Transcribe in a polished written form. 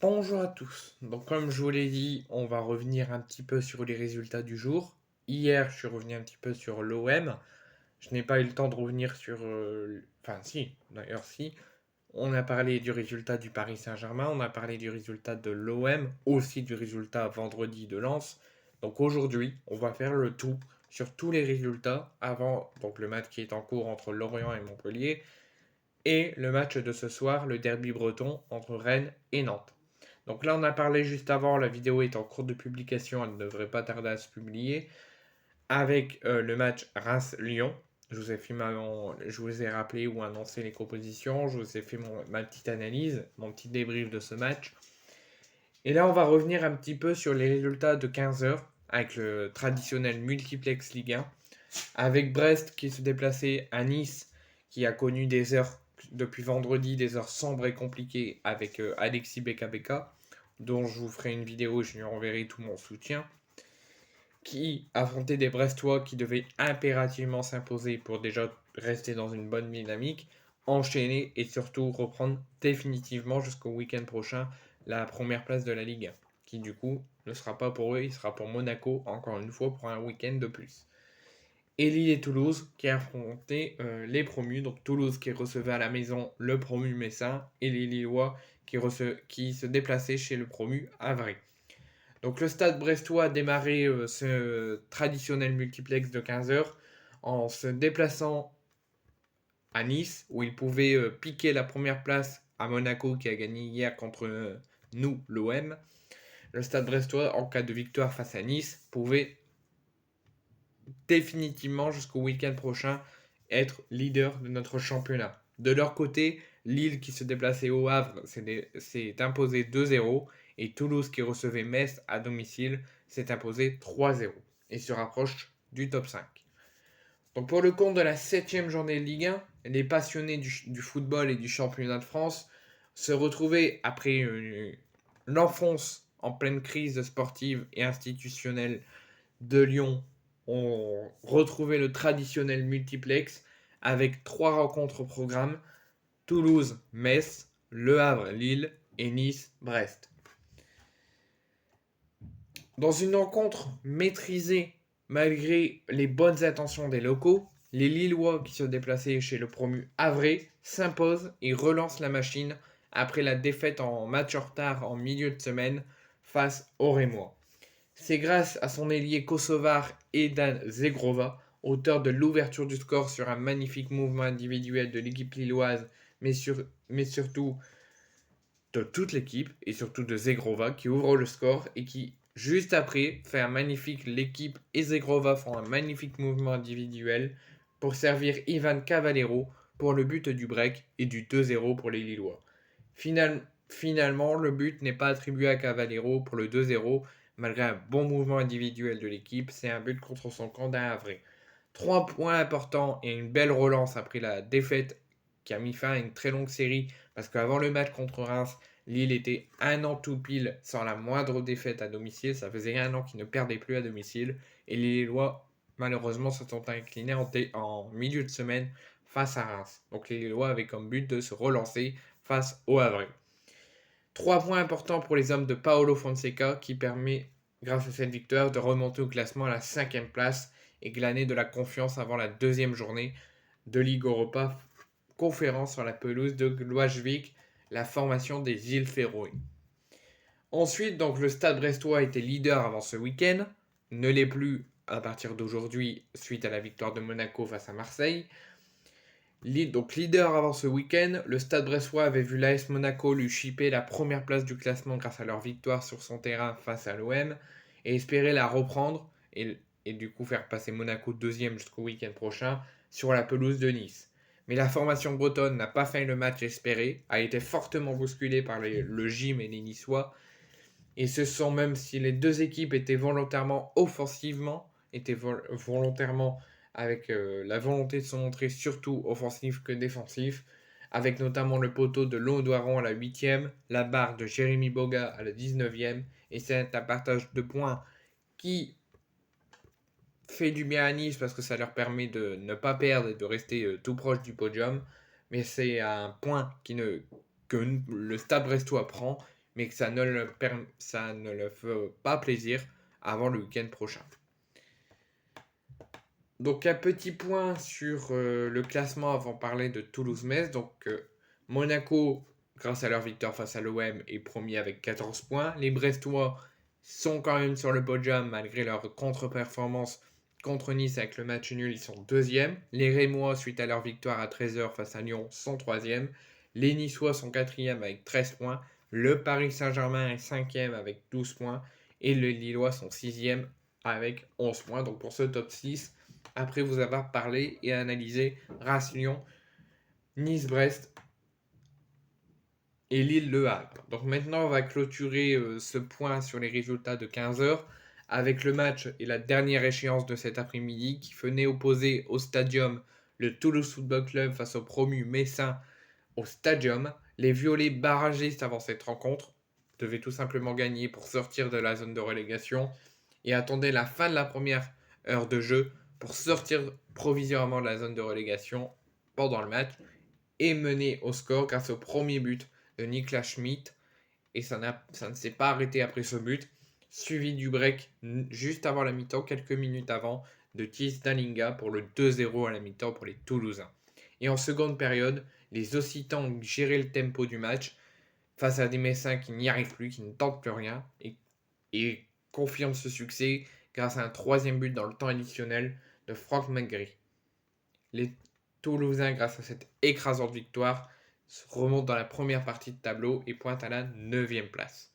Bonjour à tous. Donc comme je vous l'ai dit, on va revenir un petit peu sur les résultats du jour. Hier, je suis revenu un petit peu sur l'OM. Je n'ai pas eu le temps de revenir sur... Enfin si, d'ailleurs si. On a parlé du résultat du Paris Saint-Germain, on a parlé du résultat de l'OM, aussi du résultat vendredi de Lens. Donc aujourd'hui, on va faire le tout sur tous les résultats avant donc le match qui est en cours entre Lorient et Montpellier et le match de ce soir, le derby breton entre Rennes et Nantes. Donc là, on a parlé juste avant, la vidéo est en cours de publication, elle ne devrait pas tarder à se publier, avec le match Reims-Lyon. Je vous ai rappelé ou annoncé les compositions, je vous ai fait ma petite analyse, mon petit débrief de ce match. Et là, on va revenir un petit peu sur les résultats de 15 heures, avec le traditionnel multiplex Ligue 1, avec Brest qui se déplaçait à Nice, qui a connu des heures depuis vendredi, des heures sombres et compliquées avec Alexis Beka, dont je vous ferai une vidéo, je lui enverrai tout mon soutien, qui affrontait des Brestois qui devaient impérativement s'imposer pour déjà rester dans une bonne dynamique, enchaîner et surtout reprendre définitivement jusqu'au week-end prochain la première place de la Ligue 1, qui du coup ne sera pas pour eux, il sera pour Monaco, encore une fois pour un week-end de plus. Et Lille et Toulouse qui affrontaient les promus. Donc Toulouse qui recevait à la maison le promu Messin et les Lillois qui se déplaçaient chez le promu Havre. Donc le stade brestois a démarré ce traditionnel multiplex de 15 heures en se déplaçant à Nice où il pouvait piquer la première place à Monaco qui a gagné hier contre nous, l'OM. Le stade brestois, en cas de victoire face à Nice, pouvait définitivement jusqu'au week-end prochain être leader de notre championnat. De leur côté, Lille qui se déplaçait au Havre s'est imposé 2-0 et Toulouse qui recevait Metz à domicile s'est imposé 3-0 et se rapproche du top 5. Donc pour le compte de la 7ème journée de Ligue 1, les passionnés du football et du championnat de France se retrouvaient après l'enfonce en pleine crise sportive et institutionnelle de Lyon ont retrouvé le traditionnel multiplex avec 3 rencontres au programme: Toulouse, Metz, Le Havre, Lille et Nice, Brest. Dans une rencontre maîtrisée malgré les bonnes intentions des locaux, les Lillois qui se déplaçaient chez le promu Havre s'imposent et relancent la machine après la défaite en match en retard en milieu de semaine face aux Rémois. C'est grâce à son ailier kosovar Edan Zegrova, auteur de l'ouverture du score sur un magnifique mouvement individuel de l'équipe lilloise, mais surtout de toute l'équipe, et surtout de Zegrova, qui ouvre le score et qui, juste après, fait un magnifique. L'équipe et Zegrova font un magnifique mouvement individuel pour servir Ivan Cavallero pour le but du break et du 2-0 pour les Lillois. Finalement, le but n'est pas attribué à Cavallero pour le 2-0, malgré un bon mouvement individuel de l'équipe. C'est un but contre son camp d'un Havre. 3 points importants et une belle relance après la défaite qui a mis fin à une très longue série, parce qu'avant le match contre Reims, Lille était un an tout pile sans la moindre défaite à domicile. Ça faisait un an qu'ils ne perdaient plus à domicile. Et les Lillois, malheureusement, se sont inclinés en milieu de semaine face à Reims. Donc les Lillois avaient comme but de se relancer face au Havre. 3 points importants pour les hommes de Paolo Fonseca qui permet, grâce à cette victoire, de remonter au classement à la 5ème place et glaner de la confiance avant la 2ème journée de Ligue Europa conférence sur la pelouse de Gloajvik, la formation des îles Féroé. Ensuite, donc, le Stade brestois était leader avant ce week-end, ne l'est plus à partir d'aujourd'hui suite à la victoire de Monaco face à Marseille. Donc leader avant ce week-end, le Stade brestois avait vu l'AS Monaco lui chipper la première place du classement grâce à leur victoire sur son terrain face à l'OM et espérait la reprendre et du coup faire passer Monaco deuxième jusqu'au week-end prochain sur la pelouse de Nice. Mais la formation bretonne n'a pas fait le match espéré, a été fortement bousculée par le gym et les Niçois, et ce sont, même si les deux équipes étaient volontairement offensivement, volontairement avec la volonté de se montrer surtout offensif que défensif, avec notamment le poteau de Londoiron à la 8ème, la barre de Jérémy Boga à la 19ème, et c'est un partage de points qui fait du bien à Nice parce que ça leur permet de ne pas perdre et de rester tout proche du podium, mais c'est un point que le Stade brestois prend mais que ça ne le fait pas plaisir avant le week-end prochain. Donc un petit point sur le classement avant de parler de Toulouse-Metz. Donc Monaco, grâce à leur victoire face à l'OM, est premier avec 14 points. Les Brestois sont quand même sur le podium malgré leur contre-performance contre Nice avec le match nul, ils sont deuxième. Les Rémois, suite à leur victoire à 13h face à Lyon, sont troisième. Les Niçois sont quatrième avec 13 points. Le Paris Saint-Germain est cinquième avec 12 points. Et les Lillois sont sixième avec 11 points. Donc pour ce top 6, après vous avoir parlé et analysé Reims-Lyon, Nice-Brest et Lille-Le Havre. Donc maintenant, on va clôturer ce point sur les résultats de 15h avec le match et la dernière échéance de cet après-midi qui venait opposer au Stadium le Toulouse Football Club face au promu Messin au Stadium. Les Violets barragistes avant cette rencontre devaient tout simplement gagner pour sortir de la zone de relégation et attendaient la fin de la première heure de jeu pour sortir provisoirement de la zone de relégation pendant le match et mener au score grâce au premier but de Niklas Schmidt. Et ça ne s'est pas arrêté après ce but, suivi du break juste avant la mi-temps, quelques minutes avant, de Thies Dalinga pour le 2-0 à la mi-temps pour les Toulousains. Et en seconde période, les Occitans ont géré le tempo du match face à des Messins qui n'y arrivent plus, qui ne tentent plus rien, et confirment ce succès grâce à un troisième but dans le temps additionnel de Franck McGree. Les Toulousains, grâce à cette écrasante victoire, remontent dans la première partie de tableau et pointent à la 9e place.